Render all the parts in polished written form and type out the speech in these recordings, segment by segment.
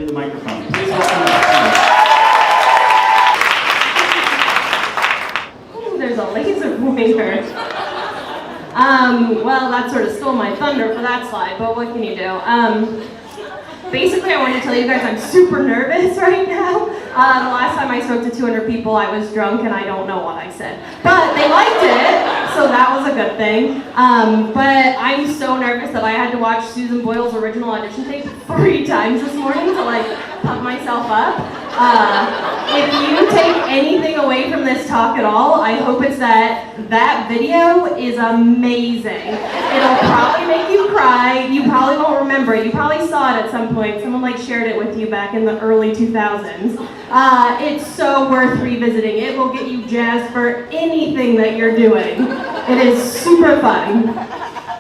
to the microphone. Please welcome them. Ooh, there's a laser pointer. Well, that sort of stole my thunder for that slide, but what can you do? Basically, I wanted to tell you guys I'm super nervous right now. The last time I spoke to 200 people, I was drunk and I don't know what I said. But they liked it, so that was a good thing. But I'm so nervous that I had to watch Susan Boyle's original audition tape 3 times this morning to like pump myself up. If you take anything away from this talk at all, I hope it's that video is amazing. It'll probably make you cry. You probably won't remember it. You probably saw it at some point. Someone like shared it with you back in the early 2000s. It's so worth revisiting. It will get you jazzed for anything that you're doing. It is super fun.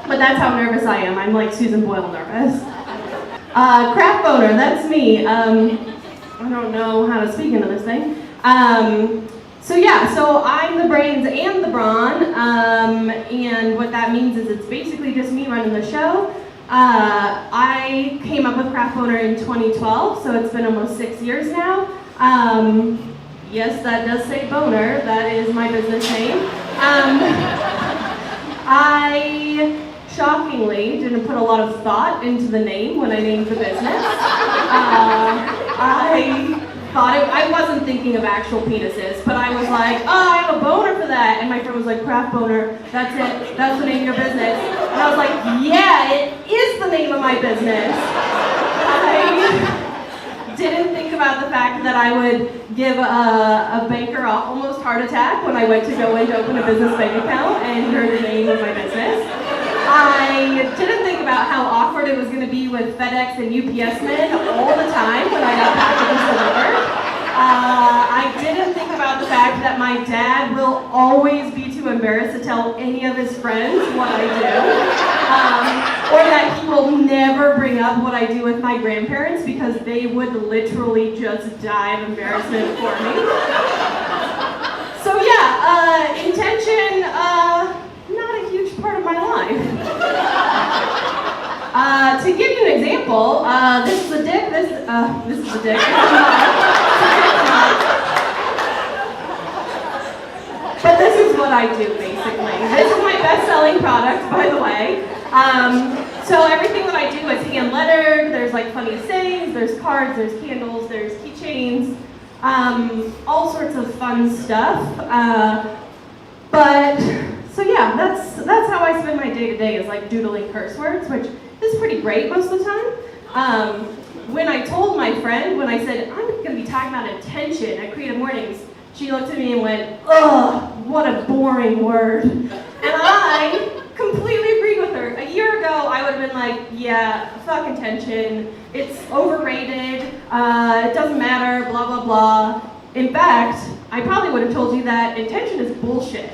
But that's how nervous I am. I'm like Susan Boyle nervous. Craft boner, that's me. I don't know how to speak into this thing. So I'm the brains and the brawn, and what that means is it's basically just me running the show. I came up with Craft Boner in 2012, so it's been almost 6 years now. Yes, that does say boner, that is my business name. I shockingly didn't put a lot of thought into the name when I named the business. I wasn't thinking of actual penises, but I was like, oh, I have a boner for that. And my friend was like, Craft Boner, that's it, that's the name of your business. And I was like, yeah, it is the name of my business. I didn't think about the fact that I would give a banker an almost heart attack when I went to go in to open a business bank account and he heard the name of my business. I didn't think about how awkward it was going to be with FedEx and UPS men all the time when I got packages delivered. I didn't think about the fact that my dad will always be too embarrassed to tell any of his friends what I do. Or that he will never bring up what I do with my grandparents because they would literally just die of embarrassment for me. So yeah, intention, not a huge part of my life. To give you an example, this is a dick, this is a dick. But this is what I do, basically. This is my best-selling product, by the way. So everything that I do is hand-lettered. There's like funny sayings, there's cards, there's candles, there's keychains, all sorts of fun stuff. So yeah, that's how I spend my day-to-day is like doodling curse words, which is pretty great most of the time. When I told my friend, when I said, I'm going to be talking about intention at Creative Mornings, she looked at me and went, ugh, what a boring word. And I completely agreed with her. A year ago, I would have been like, yeah, fuck intention. It's overrated. It doesn't matter, blah, blah, blah. In fact, I probably would have told you that intention is bullshit.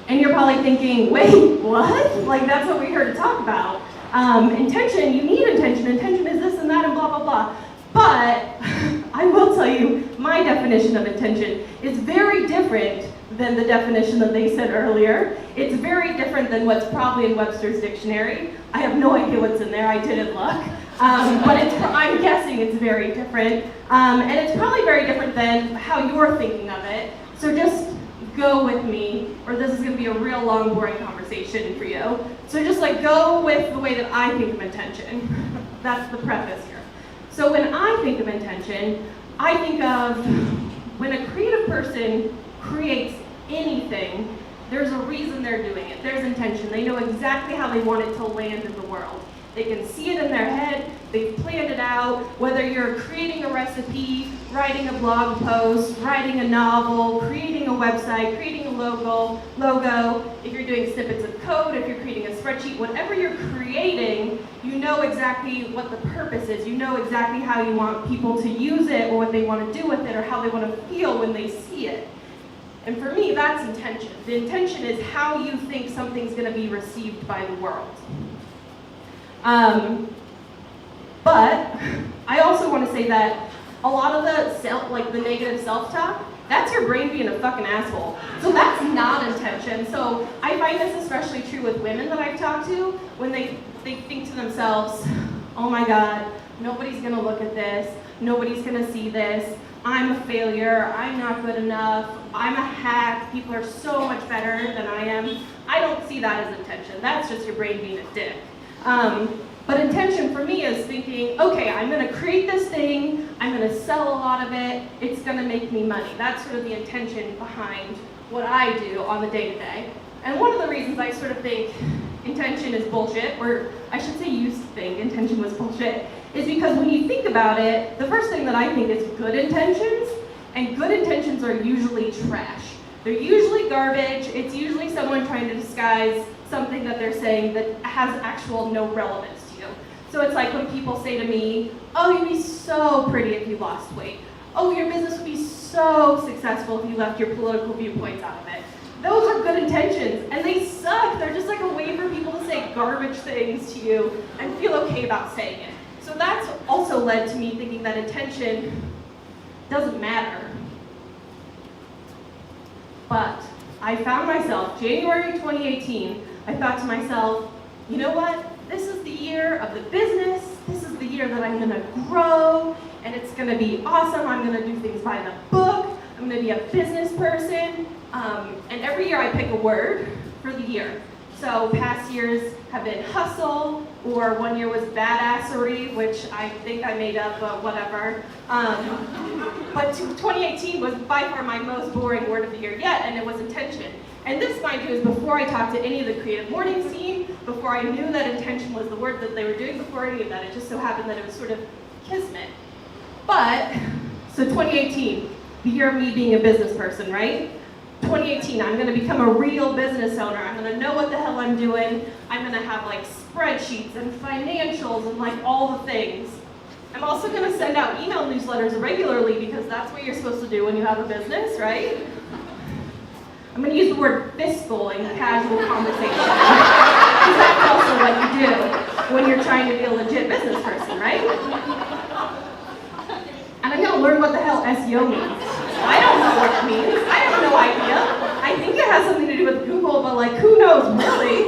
And you're probably thinking, wait, what? Like, that's what we heard to talk about. Intention, you need intention. Intention is this and that and blah, blah, blah. But I will tell you, my definition of intention is very different than the definition that they said earlier. It's very different than what's probably in Webster's dictionary. I have no idea what's in there, I didn't look. But I'm guessing it's very different. And it's probably very different than how you're thinking of it. So just go with me, or this is going to be a real long, boring conversation for you. So just like go with the way that I think of intention. That's the preface here. So when I think of intention, I think of when a creative person creates anything, there's a reason they're doing it. There's intention. They know exactly how they want it to land in the world. They can see it in their head, they've planned it out, whether you're creating a recipe, writing a blog post, writing a novel, creating a website, creating a logo, if you're doing snippets of code, if you're creating a spreadsheet, whatever you're creating, you know exactly what the purpose is. You know exactly how you want people to use it or what they want to do with it or how they want to feel when they see it. And for me, that's intention. The intention is how you think something's going to be received by the world. But I also want to say that a lot of the negative self-talk, that's your brain being a fucking asshole. So that's not intention. So I find this especially true with women that I've talked to when they think to themselves, oh my God, nobody's gonna look at this, nobody's gonna see this, I'm a failure, I'm not good enough, I'm a hack, people are so much better than I am. I don't see that as intention. That's just your brain being a dick. But intention for me is thinking, okay, I'm gonna create this thing, I'm gonna sell a lot of it, it's gonna make me money. That's sort of the intention behind what I do on the day-to-day. And one of the reasons I sort of think intention is bullshit, or I should say used to think intention was bullshit, is because when you think about it, the first thing that I think is good intentions, and good intentions are usually trash. They're usually garbage, it's usually someone trying to disguise something that they're saying that has actual no relevance to you. So it's like when people say to me, oh, you'd be so pretty if you lost weight. Oh, your business would be so successful if you left your political viewpoints out of it. Those are good intentions, and they suck. They're just like a way for people to say garbage things to you and feel okay about saying it. So that's also led to me thinking that intention doesn't matter. But I found myself, January 2018, I thought to myself, you know what? This is the year of the business. This is the year that I'm gonna grow, and it's gonna be awesome. I'm gonna do things by the book. I'm gonna be a business person. And every year I pick a word for the year. So past years have been hustle, or one year was badassery, which I think I made up, but whatever. But 2018 was by far my most boring word of the year yet, and it was intention. And this, mind you, is before I talked to any of the Creative Mornings team, before I knew that intention was the word that they were doing, before any of that. It just so happened that it was sort of kismet. But, so 2018, the year of me being a business person, right? 2018, I'm gonna become a real business owner. I'm gonna know what the hell I'm doing. I'm gonna have like spreadsheets and financials and like all the things. I'm also gonna send out email newsletters regularly because that's what you're supposed to do when you have a business, right? I'm gonna use the word fiscal in casual conversation. Because that's also what you do when you're trying to be a legit business person, right? And I'm gonna learn what the hell SEO means. I don't know what it means. I have no idea. I think it has something to do with Google, but like, who knows really?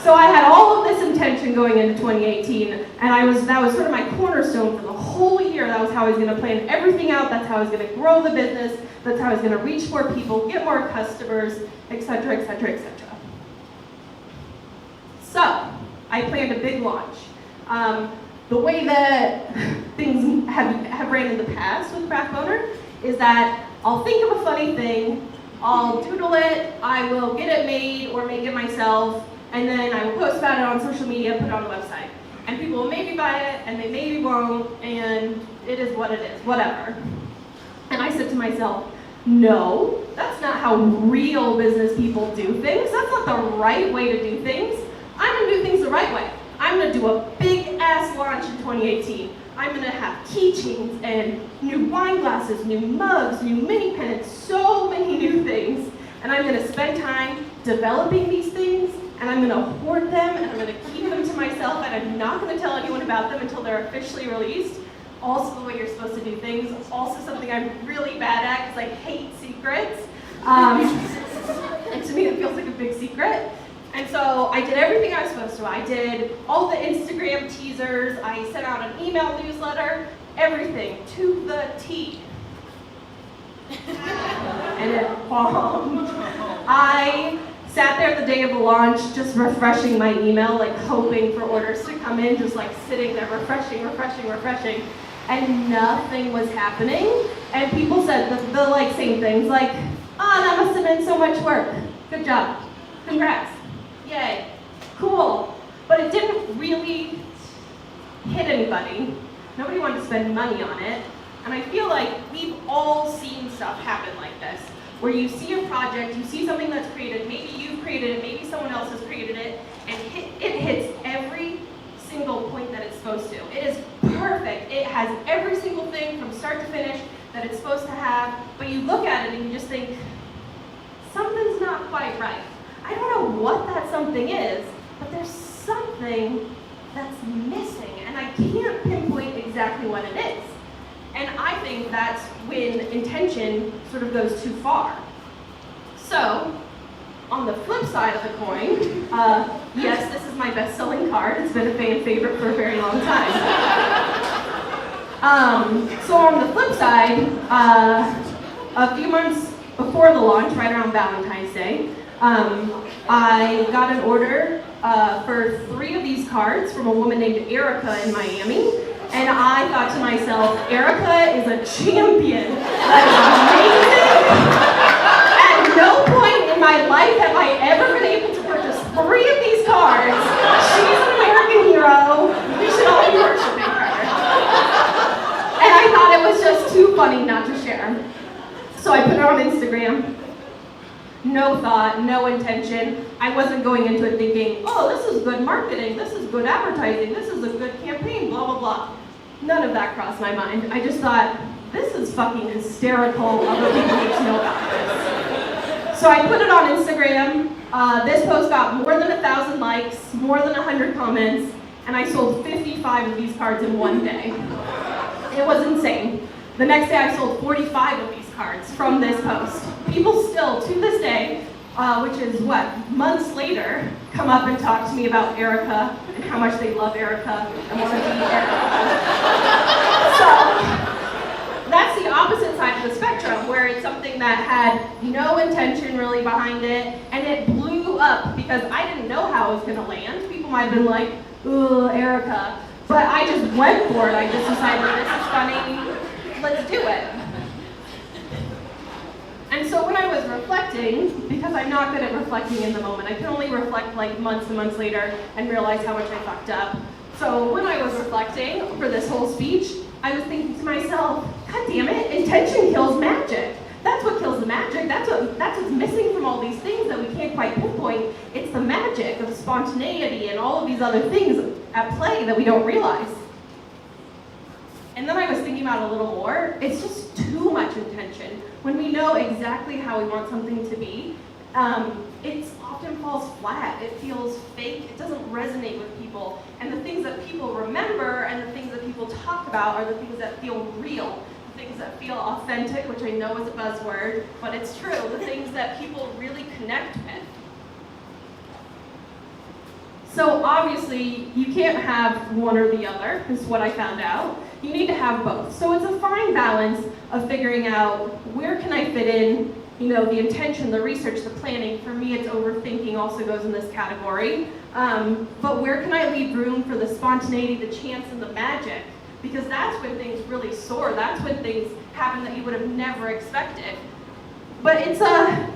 So I had all of this intention going into 2018, and that was sort of my cornerstone for the whole year. That was how I was gonna plan everything out. That's how I was gonna grow the business. That's how I was gonna reach more people, get more customers, etc., etc., etc. So I planned a big launch. The way that things have ran in the past with Craft Boner is that I'll think of a funny thing, I'll doodle it, I will get it made or make it myself, and then I will post about it on social media, put it on the website. And people will maybe buy it, and they maybe won't, and it is what it is, whatever. And I said to myself, no, that's not how real business people do things. That's not the right way to do things. I'm gonna do things the right way. I'm gonna do a big ass launch in 2018. I'm gonna have keychains and new wine glasses, new mugs, new mini pennants, so many new things. And I'm gonna spend time developing these things, and I'm gonna hoard them, and I'm gonna keep them to myself, and I'm not gonna tell anyone about them until they're officially released. Also the way you're supposed to do things. Also something I'm really bad at, because I hate secrets. And to me it feels like a big secret. And so I did everything I was supposed to. I did all the Instagram teasers, I sent out an email newsletter, everything to the T. And it bombed. I sat there the day of the launch just refreshing my email, like hoping for orders to come in, just like sitting there refreshing. And nothing was happening. And people said the like same things like, that must have been so much work. Good job. Congrats. Yay, cool. But it didn't really hit anybody. Nobody wanted to spend money on it. And I feel like we've all seen stuff happen like this, where you see a project, you see something that's created, maybe you've created it, maybe someone else has created it, and it hits every single point that it's supposed to. It is perfect. It has every single thing from start to finish that it's supposed to have, but you look at it and you just think, something's not quite right. I don't know what that something is, but there's something that's missing, and I can't pinpoint exactly what it is. And I think that's when intention sort of goes too far. So, on the flip side of the coin, yes, this is my best-selling card. It's been a fan favorite for a very long time. So on the flip side, a few months before the launch, right around Valentine's Day, I got an order for 3 of these cards from a woman named Erica in Miami. And I thought to myself, Erica is a champion. That is amazing. At no point in my life have I ever been able to purchase 3 of these cards. She's an American hero. We should all be worshiping her. And I thought it was just too funny not to share. So I put it on Instagram. No thought, no intention. I wasn't going into it thinking, oh, this is good marketing, this is good advertising, this is a good campaign, blah, blah, blah. None of that crossed my mind. I just thought, this is fucking hysterical. Other people need to know about this. So I put it on Instagram. This post got more than 1,000 likes, more than 100 comments, and I sold 55 of these cards in one day. It was insane. The next day I sold 45 of these cards from this post. People still, to this day, which is months later, come up and talk to me about Erica and how much they love Erica and want to be Erica. So that's the opposite side of the spectrum, where it's something that had no intention really behind it, and it blew up because I didn't know how it was going to land. People might have been like, ooh, Erica. But I just went for it. I just decided, this is funny, let's do it. And so when I was reflecting, because I'm not good at reflecting in the moment, I can only reflect like months and months later and realize how much I fucked up. So when I was reflecting for this whole speech, I was thinking to myself, God damn it, intention kills magic. That's what kills the magic. That's what's missing from all these things that we can't quite pinpoint. It's the magic of spontaneity and all of these other things at play that we don't realize. And then I was thinking about it a little more. It's just too much intention. When we know exactly how we want something to be, it often falls flat. It feels fake. It doesn't resonate with people. And the things that people remember and the things that people talk about are the things that feel real, the things that feel authentic, which I know is a buzzword, but it's true, the things that people really connect with. So obviously, you can't have one or the other, is what I found out. You need to have both. So it's a fine balance of figuring out where can I fit in, the intention, the research, the planning. For me, it's overthinking also goes in this category. But where can I leave room for the spontaneity, the chance, and the magic? Because that's when things really soar. That's when things happen that you would have never expected. But it's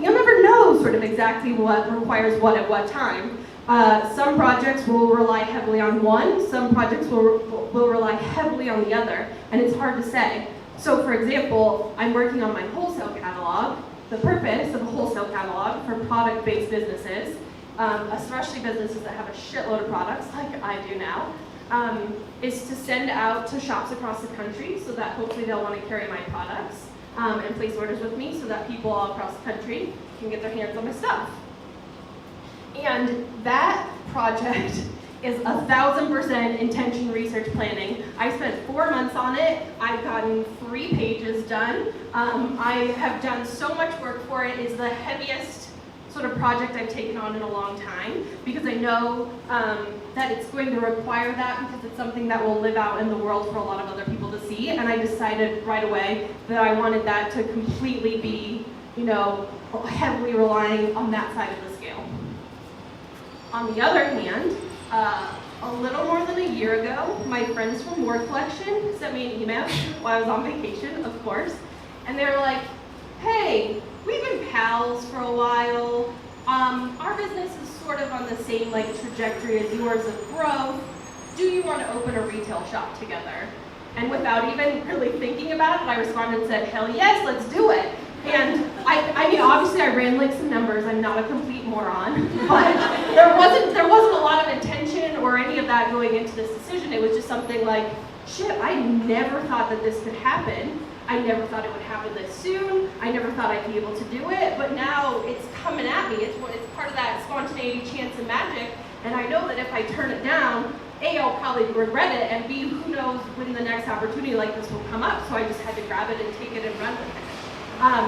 you'll never know sort of exactly what requires what at what time. Some projects will rely heavily on one, some projects will rely heavily on the other, and it's hard to say. So for example, I'm working on my wholesale catalog. The purpose of a wholesale catalog for product-based businesses, especially businesses that have a shitload of products like I do now, is to send out to shops across the country so that hopefully they'll want to carry my products and place orders with me so that people all across the country can get their hands on my stuff. And that project is 1,000% intention, research, planning. I spent 4 months on it. I've gotten 3 pages done. I have done so much work for it. It's the heaviest sort of project I've taken on in a long time because I know that it's going to require that because it's something that will live out in the world for a lot of other people to see. And I decided right away that I wanted that to completely be, heavily relying on that side of the scale. On the other hand, a little more than a year ago, my friends from Word Collection sent me an email while I was on vacation, of course, and they were like, hey, we've been pals for a while. Our business is sort of on the same trajectory as yours of growth. Do you want to open a retail shop together? And without even really thinking about it, I responded and said, hell yes, let's do it. And I mean, obviously I ran some numbers. I'm not a complete moron, but there wasn't a lot of intention or any of that going into this decision. It was just something like, shit, I never thought that this could happen. I never thought it would happen this soon. I never thought I'd be able to do it, but now it's coming at me. It's part of that spontaneity, chance, and magic. And I know that if I turn it down, A, I'll probably regret it, and B, who knows when the next opportunity like this will come up. So I just had to grab it and take it and run with it.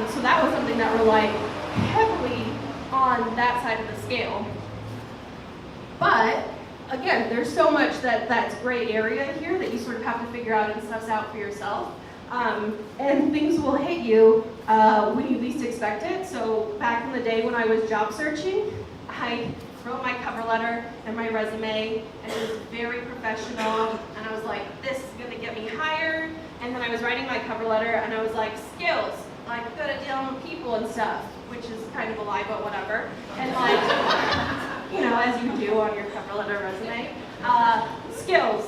So that was something that relied heavily on that side of the scale. But again, there's so much that's gray area here that you sort of have to figure out and suss out for yourself. And things will hit you when you least expect it. So back in the day when I was job searching, I wrote my cover letter and my resume, and it was very professional, and I was like, this is going to get me hired. And then I was writing my cover letter, and I was like, skills, like good at dealing with people and stuff, which is kind of a lie, but whatever. And like, you know, as you do on your cover letter resume. Skills,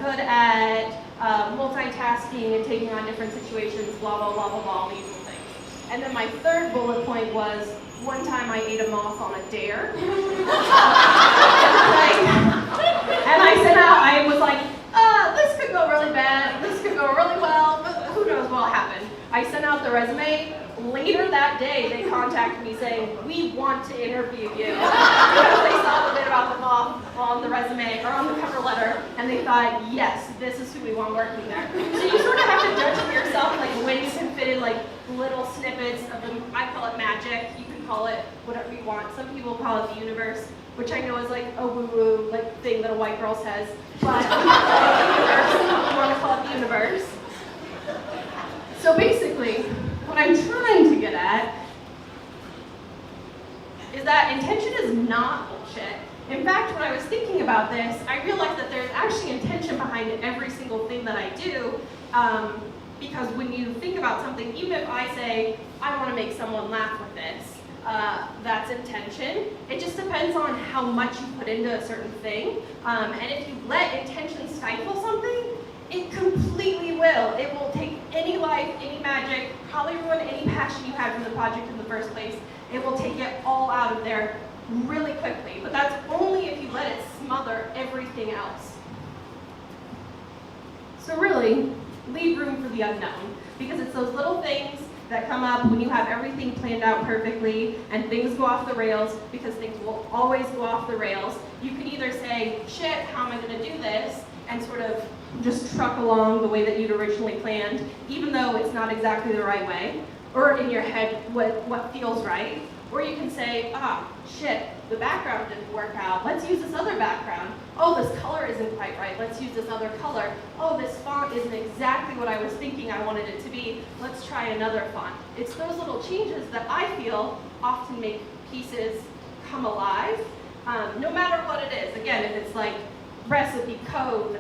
good at multitasking and taking on different situations, blah, blah, blah, blah, blah, all the usual things. And then my third bullet point was, one time I ate a moth on a dare. And I sent out, I was like, this could go really bad, this could go really well, but who knows what will happen. I sent out the resume. Later that day, they contacted me saying, we want to interview you. Because they saw the bit about the moth on the resume, or on the cover letter, and they thought, yes, this is who we want working there. So you sort of have to judge for yourself, like when you can fit in like little snippets of the, I call it magic, you can call it whatever you want. Some people call it the universe, which I know is like a woo-woo like thing that a white girl says, but you want to call it the universe. So basically, what I'm trying to get at is that intention is not bullshit. In fact, when I was thinking about this, I realized that there's actually intention behind every single thing that I do, because when you think about something, even if I say, I want to make someone laugh with this, that's intention. It just depends on how much you put into a certain thing, and if you let intention stifle something, it completely will. It will take any life, any magic, probably ruin any passion you had for the project in the first place. It will take it all out of there really quickly. But that's only if you let it smother everything else. So really, leave room for the unknown. Because it's those little things that come up when you have everything planned out perfectly and things go off the rails, because things will always go off the rails. You can either say, shit, how am I going to do this? And sort of just truck along the way that you'd originally planned, even though it's not exactly the right way, or in your head what feels right. Or you can say, shit, the background didn't work out. Let's use this other background. Oh, this color isn't quite right. Let's use this other color. Oh, this font isn't exactly what I was thinking I wanted it to be. Let's try another font. It's those little changes that I feel often make pieces come alive, no matter what it is. Again, if it's like recipe, code,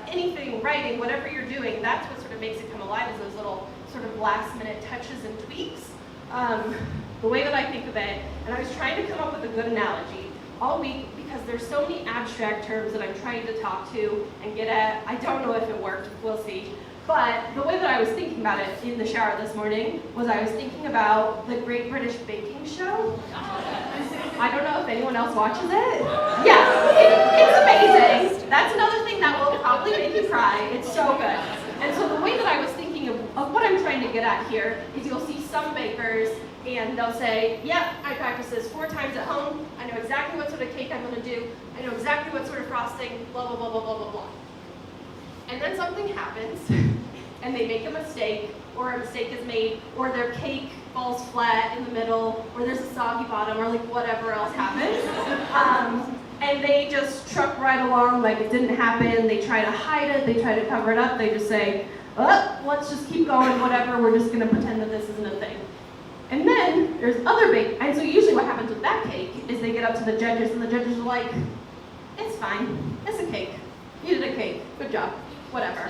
anything, writing, whatever you're doing, that's what sort of makes it come alive, is those little sort of last minute touches and tweaks. The way that I think of it, and I was trying to come up with a good analogy all week because there's so many abstract terms that I'm trying to talk to and get at. I don't know if it worked, we'll see. But the way that I was thinking about it in the shower this morning was I was thinking about the Great British Baking Show. I don't know if anyone else watches it. Yeah, it's amazing. That's another thing that will probably make you cry. It's so good. And so the way that I was thinking of what I'm trying to get at here is you'll see some bakers and they'll say, yep, I practice this 4 times at home. I know exactly what sort of cake I'm going to do. I know exactly what sort of frosting, blah, blah, blah, blah, blah, blah, blah. And then something happens and they make a mistake, or a mistake is made, or their cake falls flat in the middle, or there's a soggy bottom, or like whatever else happens. And they just truck right along like it didn't happen. They try to hide it, they try to cover it up, they just say, oh, let's just keep going, whatever, we're just gonna pretend that this isn't a thing. And then there's other bake, and so usually what happens with that cake is they get up to the judges, and the judges are like, it's fine, it's a cake. You did a cake, good job, whatever.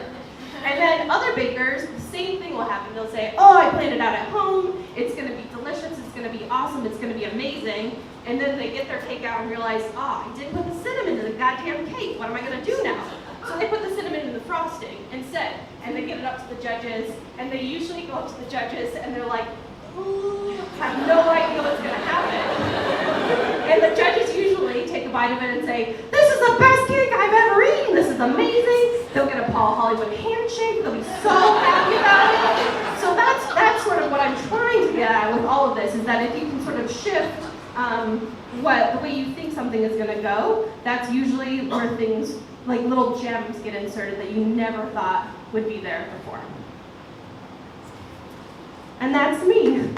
And then other bakers, the same thing will happen. They'll say, oh, I planned it out at home, it's gonna be delicious, it's gonna be awesome, it's gonna be amazing. And then they get their cake out and realize, I didn't put the cinnamon in the goddamn cake, what am I gonna do now? So they put the cinnamon in the frosting instead, and they get it up to the judges, and they usually go up to the judges and they're like, ooh, have no idea what's gonna happen. And the judges usually take a bite of it and say, this is the best cake I've ever eaten, this is amazing. They'll get a Paul Hollywood handshake, they'll be so happy about it. So that's sort of what I'm trying to get at with all of this, is that if you can sort of shift the way you think something is gonna go, that's usually where things, like little gems get inserted that you never thought would be there before. And that's me.